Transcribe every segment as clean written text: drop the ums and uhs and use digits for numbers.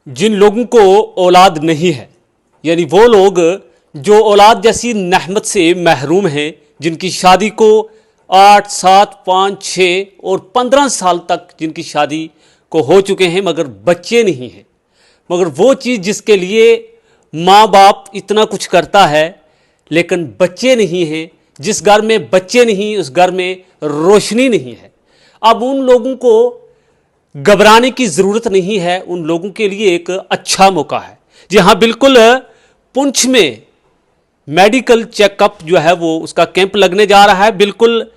जिन लोगों को औलाद नहीं है, यानी वो लोग जो औलाद जैसी नेहमत से महरूम हैं, जिनकी शादी को 8, 7, 5, 6 और 15 साल तक जिनकी शादी को हो चुके हैं मगर बच्चे नहीं हैं, मगर वो चीज़ जिसके लिए माँ बाप इतना कुछ करता है लेकिन बच्चे नहीं हैं, जिस घर में बच्चे नहीं उस घर में रोशनी नहीं है। अब उन लोगों को घबराने की ज़रूरत नहीं है, उन लोगों के लिए एक अच्छा मौका है। जी हाँ, बिल्कुल पुंछ में मेडिकल चेकअप जो है वो उसका कैंप लगने जा रहा है, बिल्कुल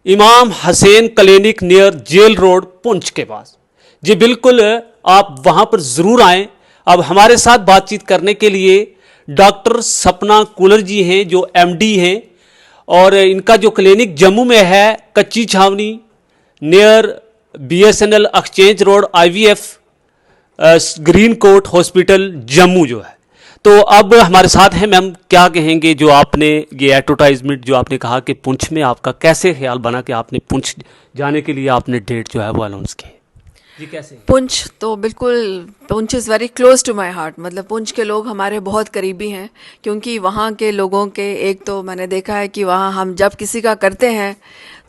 Imam Hussain clinic near jail road Poonch के पास। जी बिल्कुल, आप वहाँ पर ज़रूर आएँ। अब हमारे साथ बातचीत करने के लिए डॉक्टर सपना कुलर जी हैं जो एमडी हैं, और इनका जो क्लिनिक जम्मू में है, कच्ची छावनी near BSNL exchange road, IVF green court hospital Jammu जो है। तो अब हमारे साथ हैं मैम, क्या कहेंगे जो आपने ये एडवर्टाइजमेंट जो आपने कहा कि पुंछ में, आपका कैसे ख्याल बना कि आपने पुंछ जाने के लिए आपने डेट जो है वो अनाउंस की? जी कैसे? पुंछ तो बिल्कुल, Poonch is very close to my heart. मतलब पुंछ के लोग हमारे बहुत करीबी हैं, क्योंकि वहाँ के लोगों के, एक तो मैंने देखा है कि वहाँ हम जब किसी का करते हैं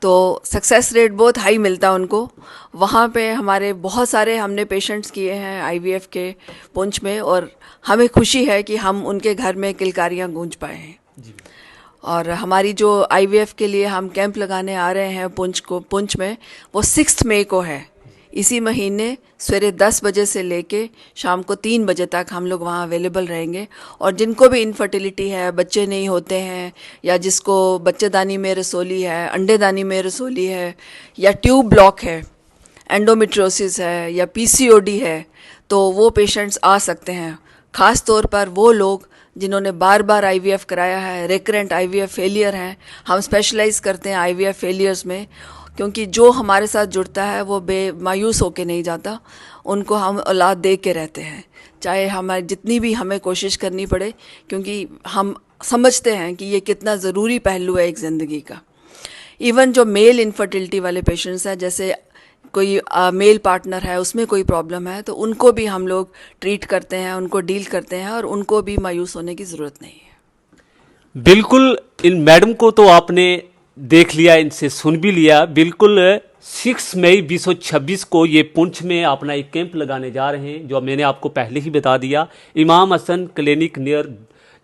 तो सक्सेस रेट बहुत हाई मिलता है उनको। वहाँ पे हमारे बहुत सारे हमने पेशेंट्स किए हैं आईवीएफ के पुंछ में, और हमें खुशी है कि हम उनके घर में किलकारियाँ गूंज पाए हैं। और हमारी जो आईवीएफ के लिए हम कैंप लगाने आ रहे हैं पुंछ में, वो 6 मई को है। इसी महीने सवेरे 10 बजे से लेके शाम को 3 बजे तक हम लोग वहाँ अवेलेबल रहेंगे। और जिनको भी इनफर्टिलिटी है, बच्चे नहीं होते हैं, या जिसको बच्चेदानी में रसोली है, अंडेदानी में रसोली है, या ट्यूब ब्लॉक है, एंडोमेट्रियोसिस है, या पीसीओडी है, तो वो पेशेंट्स आ सकते हैं। ख़ास तौर पर वो लोग जिन्होंने बार बार आईवीएफ कराया है, रिकरेंट आईवीएफ फेलियर हैं। हम स्पेशलाइज करते हैं आईवीएफ फेलियर्स में, क्योंकि जो हमारे साथ जुड़ता है वो मायूस होके नहीं जाता, उनको हम औलाद दे के रहते हैं, चाहे हमारी जितनी भी हमें कोशिश करनी पड़े, क्योंकि हम समझते हैं कि ये कितना ज़रूरी पहलू है एक ज़िंदगी का। इवन जो मेल इनफर्टिलिटी वाले पेशेंट्स हैं, जैसे कोई मेल पार्टनर है उसमें कोई प्रॉब्लम है, तो उनको भी हम लोग ट्रीट करते हैं, उनको डील करते हैं, और उनको भी मायूस होने की ज़रूरत नहीं है। बिल्कुल, इन मैडम को तो आपने देख लिया, इनसे सुन भी लिया। बिल्कुल 6 मई 2026 को ये पुंछ में अपना एक कैंप लगाने जा रहे हैं, जो मैंने आपको पहले ही बता दिया, Imam Hasan clinic near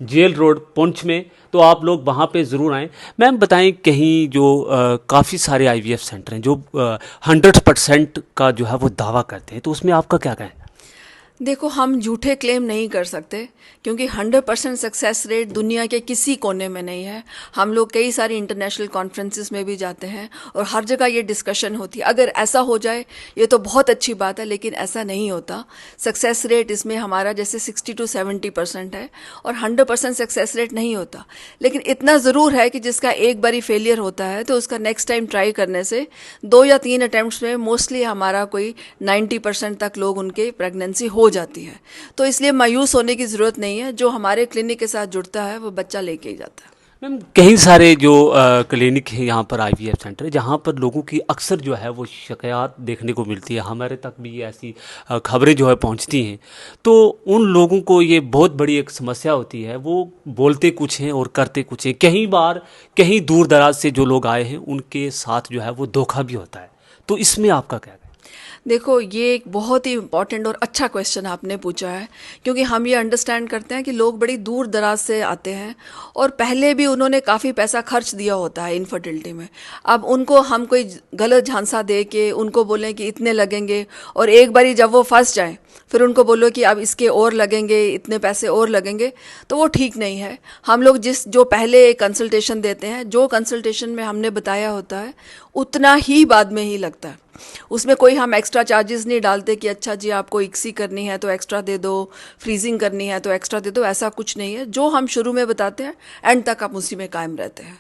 jail road Poonch में। तो आप लोग वहाँ पे ज़रूर आएँ। मैम बताएं, कहीं जो काफ़ी सारे आईवीएफ सेंटर हैं जो 100% का जो है वो दावा करते हैं, तो उसमें आपका क्या कहना है? देखो, हम झूठे क्लेम नहीं कर सकते, क्योंकि 100% सक्सेस रेट दुनिया के किसी कोने में नहीं है। हम लोग कई सारी इंटरनेशनल कॉन्फ्रेंसेस में भी जाते हैं और हर जगह ये डिस्कशन होती है। अगर ऐसा हो जाए ये तो बहुत अच्छी बात है, लेकिन ऐसा नहीं होता। सक्सेस रेट इसमें हमारा जैसे 60 to 70% है, और 100% सक्सेस रेट नहीं होता। लेकिन इतना ज़रूर है कि जिसका एक बारी फेलियर होता है तो उसका नेक्स्ट टाइम ट्राई करने से 2 या 3 अटैम्प्ट्स में मोस्टली हमारा कोई 90% तक लोग उनके प्रेगनेंसी हो जाती है। तो इसलिए मायूस होने की ज़रूरत नहीं है। जो हमारे क्लिनिक के साथ जुड़ता है वो बच्चा लेके ही जाता है। मैम कई सारे जो क्लिनिक है यहाँ पर, आईवीएफ सेंटर है, जहाँ पर लोगों की अक्सर जो है वो शिकायत देखने को मिलती है, हमारे तक भी ऐसी खबरें जो है पहुँचती हैं। तो उन लोगों को ये बहुत बड़ी एक समस्या होती है, वो बोलते कुछ हैं और करते कुछ हैं। कई बार कहीं दूर दराज से जो लोग आए हैं उनके साथ जो है वो धोखा भी होता है। तो इसमें आपका क्या? देखो, ये एक बहुत ही इम्पॉर्टेंट और अच्छा क्वेश्चन आपने पूछा है, क्योंकि हम ये अंडरस्टैंड करते हैं कि लोग बड़ी दूर दराज से आते हैं और पहले भी उन्होंने काफ़ी पैसा खर्च दिया होता है इनफर्टिलिटी में। अब उनको हम कोई गलत झांसा दे के उनको बोलें कि इतने लगेंगे, और एक बारी जब वो फंस जाएं फिर उनको बोलो कि अब इसके और लगेंगे, इतने पैसे और लगेंगे, तो वो ठीक नहीं है। हम लोग जो पहले कंसल्टेशन देते हैं, जो कंसल्टेशन में हमने बताया होता है उतना ही बाद में ही लगता है। उसमें कोई हम एक्स्ट्रा चार्जेस नहीं डालते कि अच्छा जी आपको इक्सी करनी है तो एक्स्ट्रा दे दो, फ्रीजिंग करनी है तो एक्स्ट्रा दे दो, ऐसा कुछ नहीं है। जो हम शुरू में बताते हैं एंड तक आप उसी में कायम रहते हैं।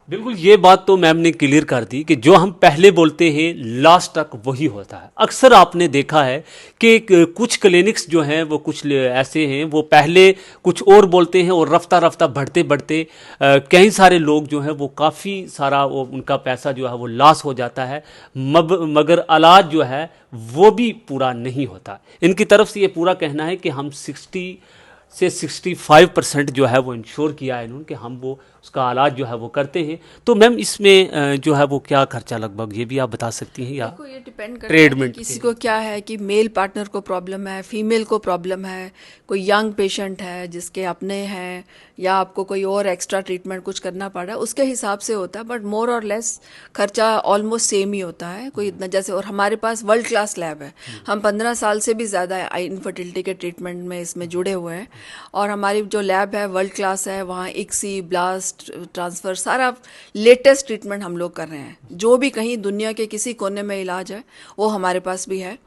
बिल्कुल, ये बात तो मैम ने क्लियर कर दी कि जो हम पहले बोलते हैं लास्ट तक वही होता है। अक्सर आपने देखा है कि कुछ क्लिनिक्स जो हैं वो कुछ ऐसे हैं, वो पहले कुछ और बोलते हैं और रफ्ता रफ्ता बढ़ते बढ़ते कई सारे लोग जो हैं वो काफ़ी सारा वो उनका पैसा जो है वो लॉस हो जाता है, मगर इलाज जो है वो भी पूरा नहीं होता। इनकी तरफ से ये पूरा कहना है कि हम 65% जो है वो इंश्योर किया है इन्होंने कि हम वो उसका इलाज जो है वो करते हैं। तो मैम इसमें जो है वो क्या खर्चा लगभग, ये भी आप बता सकती हैं या देखो, ये डिपेंड करता है कि ट्रीटमेंट किसी को क्या है कि मेल पार्टनर को प्रॉब्लम है, फीमेल को प्रॉब्लम है, कोई यंग पेशेंट है जिसके अपने हैं, या आपको कोई और एक्स्ट्रा ट्रीटमेंट कुछ करना पड़ रहा है, उसके हिसाब से होता है। बट मोर और लेस खर्चा ऑलमोस्ट सेम ही होता है, कोई इतना जैसे। और हमारे पास वर्ल्ड क्लास लैब है, हम 15 साल से भी ज़्यादा इनफर्टिलिटी के ट्रीटमेंट में इसमें जुड़े हुए हैं, और हमारी जो लैब है वर्ल्ड क्लास है। वहाँ इक्सी, ब्लास्ट, ट्रांसफ़र, सारा लेटेस्ट ट्रीटमेंट हम लोग कर रहे हैं। जो भी कहीं दुनिया के किसी कोने में इलाज है वो हमारे पास भी है,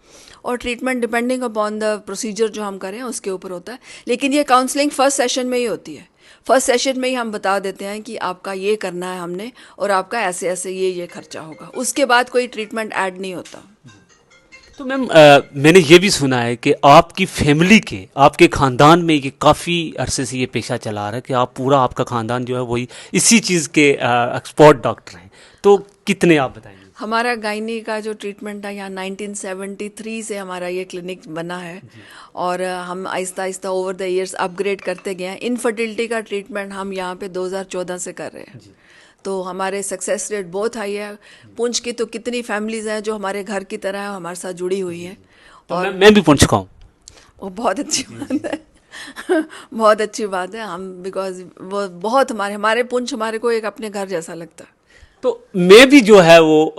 और treatment depending upon the procedure जो हम करें उसके ऊपर होता है। लेकिन ये काउंसलिंग फर्स्ट सेशन में ही होती है। फर्स्ट सेशन में ही हम बता देते हैं कि आपका ये करना है हमने, और आपका ऐसे ऐसे ये खर्चा होगा। उसके बाद कोई ट्रीटमेंट ऐड नहीं होता। तो मैम मैंने ये भी सुना है कि आपकी फैमिली के, आपके ख़ानदान में ये काफ़ी अरसे से ये पेशा चला रहा है कि आप पूरा आपका ख़ानदान जो है वही इसी चीज़ के एक्सपर्ट डॉक्टर हैं। तो कितने आप बताएंगे? हमारा गायनी का जो ट्रीटमेंट है यहाँ 1973 से हमारा ये क्लिनिक बना है, और हम Aahista Aahista over the years upgrade करते गए हैं। इनफर्टिलिटी का ट्रीटमेंट हम यहाँ पे 2014 से कर रहे हैं। तो हमारे सक्सेस रेट बहुत हाई है। पुंछ की तो कितनी फैमिलीज हैं जो हमारे घर की तरह है, हमारे साथ जुड़ी हुई हैं। तो और मैं भी पूछ चुका हूँ। वो बहुत अच्छी बात है। बहुत अच्छी बात है। हम बिकॉज वो बहुत हमारे पुंछ हमारे को एक अपने घर जैसा लगता है। तो मैं भी जो है वो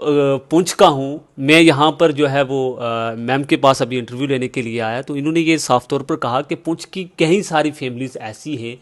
पुंछ का हूँ। मैं यहाँ पर जो है वो मैम के पास अभी इंटरव्यू लेने के लिए आया, तो इन्होंने ये साफ तौर पर कहा कि पुंछ की कई सारी फैमिलीज ऐसी हैं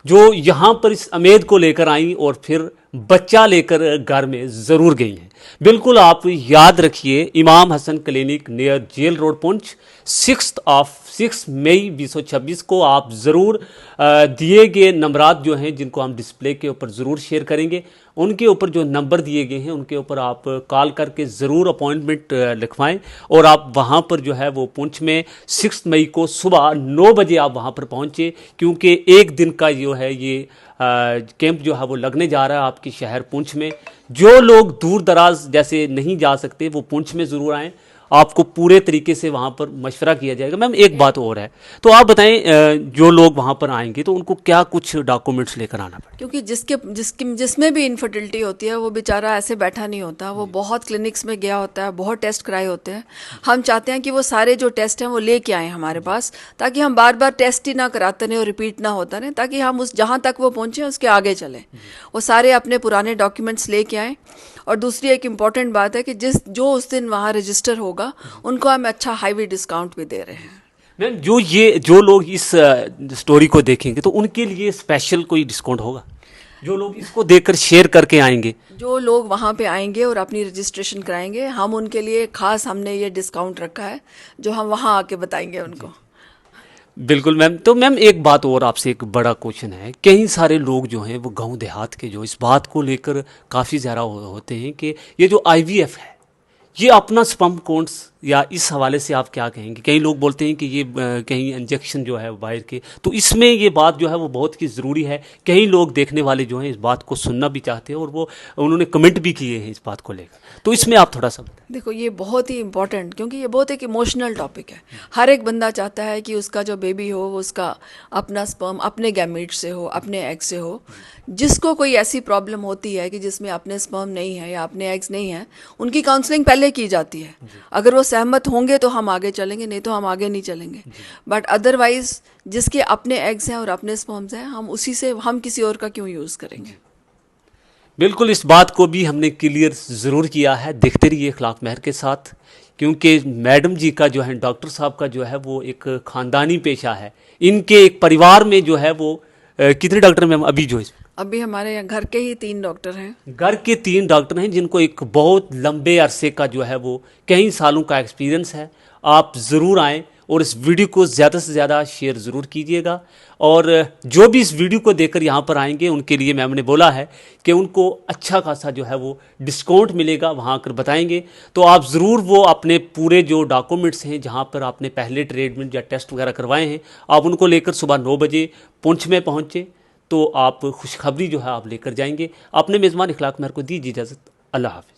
जो यहाँ पर इस उम्मीद को लेकर आई और फिर बच्चा लेकर घर में ज़रूर गई हैं। बिल्कुल आप याद रखिए, Imam Hasan clinic near jail road Poonch, 6 मई 2026 को आप ज़रूर दिए गए नंबरात जो हैं जिनको हम डिस्प्ले के ऊपर ज़रूर शेयर करेंगे, उनके ऊपर जो नंबर दिए गए हैं उनके ऊपर आप कॉल करके ज़रूर अपॉइंटमेंट लिखवाएं, और आप वहाँ पर जो है वो पुंछ में 6 मई को सुबह 9 बजे आप वहाँ पर पहुँचे, क्योंकि एक दिन का जो है ये कैंप जो है वो लगने जा रहा है आपके शहर पुंछ में। जो लोग दूर दराज जैसे नहीं जा सकते वो पुंछ में ज़रूर आएँ, आपको पूरे तरीके से वहाँ पर मशवरा किया जाएगा। मैम एक बात और है, तो आप बताएं जो लोग वहाँ पर आएंगे तो उनको क्या कुछ डॉक्यूमेंट्स लेकर आना पड़ेगा? क्योंकि जिसमें भी इनफर्टिलिटी होती है वो बेचारा ऐसे बैठा नहीं होता, वो बहुत क्लिनिक्स में गया होता है, बहुत टेस्ट कराए होते हैं। हम चाहते हैं कि वो सारे जो टेस्ट हैं वो लेके आएँ हमारे पास, ताकि हम बार बार टेस्ट ही ना कराते रहें और रिपीट ना होता रहे, ताकि हम उस जहाँ तक वो पहुँचे उसके आगे चलें। वो सारे अपने पुराने डॉक्यूमेंट्स लेके आएँ। और दूसरी एक इम्पॉर्टेंट बात है कि जो उस दिन वहाँ रजिस्टर होगा उनको हम अच्छा हाईवे डिस्काउंट भी दे रहे हैं। मैम जो लोग इस स्टोरी को देखेंगे तो उनके लिए स्पेशल कोई डिस्काउंट होगा? जो लोग इसको देखकर शेयर करके आएंगे, जो लोग वहाँ पे आएंगे और अपनी रजिस्ट्रेशन कराएंगे, हम उनके लिए खास हमने ये डिस्काउंट रखा है जो हम वहाँ आके बताएंगे उनको। बिल्कुल मैम। तो मैम एक बात और आपसे, एक बड़ा क्वेश्चन है, कई सारे लोग जो हैं वो गांव देहात के जो इस बात को लेकर काफ़ी ज़्यादा होते हैं कि ये जो आईवीएफ है ये अपना स्पर्म काउंट्स, या इस हवाले से आप क्या कहेंगे? कई लोग बोलते हैं कि ये कहीं इंजेक्शन जो है बाहर के, तो इसमें ये बात जो है वो बहुत ही ज़रूरी है। कई लोग देखने वाले जो हैं इस बात को सुनना भी चाहते हैं और वो उन्होंने कमेंट भी किए हैं इस बात को लेकर, तो इसमें आप थोड़ा सा बताएं। देखो, ये बहुत ही इम्पॉर्टेंट, क्योंकि ये बहुत एक इमोशनल टॉपिक है। हर एक बंदा चाहता है कि उसका जो बेबी हो वो उसका अपना स्पर्म अपने गैमेट से हो, अपने एग से हो। जिसको कोई ऐसी प्रॉब्लम होती है कि जिसमें अपने स्पर्म नहीं है या अपने एग्स नहीं है, उनकी काउंसलिंग पहले की जाती है। अगर वो सहमत होंगे तो हम आगे चलेंगे, नहीं तो हम आगे नहीं चलेंगे। बट अदरवाइज जिसके अपने एग्स हैं और अपने स्पर्म्स हैं, हम उसी से, हम किसी और का क्यों यूज़ करेंगे? बिल्कुल, इस बात को भी हमने क्लियर ज़रूर किया है। देखते रहिए इखलाक महर के साथ, क्योंकि मैडम जी का जो है, डॉक्टर साहब का जो है वो एक ख़ानदानी पेशा है। इनके एक परिवार में जो है वो कितने डॉक्टर मैम अभी जो है? अभी हमारे यहाँ घर के ही 3 डॉक्टर हैं। घर के 3 डॉक्टर हैं जिनको एक बहुत लंबे अरसे का जो है वो कई सालों का एक्सपीरियंस है। आप ज़रूर आएँ और इस वीडियो को ज़्यादा से ज़्यादा शेयर ज़रूर कीजिएगा। और जो भी इस वीडियो को देखकर यहाँ पर आएंगे उनके लिए मैम ने बोला है कि उनको अच्छा खासा जो है वो डिस्काउंट मिलेगा, वहाँ आकर बताएंगे। तो आप ज़रूर वो अपने पूरे जो डॉक्यूमेंट्स हैं जहाँ पर आपने पहले ट्रीटमेंट या टेस्ट वगैरह करवाए हैं, आप उनको लेकर सुबह 9 बजे पुंछ में पहुँचे तो आप खुशखबरी जो है आप लेकर जाएंगे। अपने मेज़बान इखलाक महर को दीजिए इजाज़त। अल्लाह हाफ़िज़।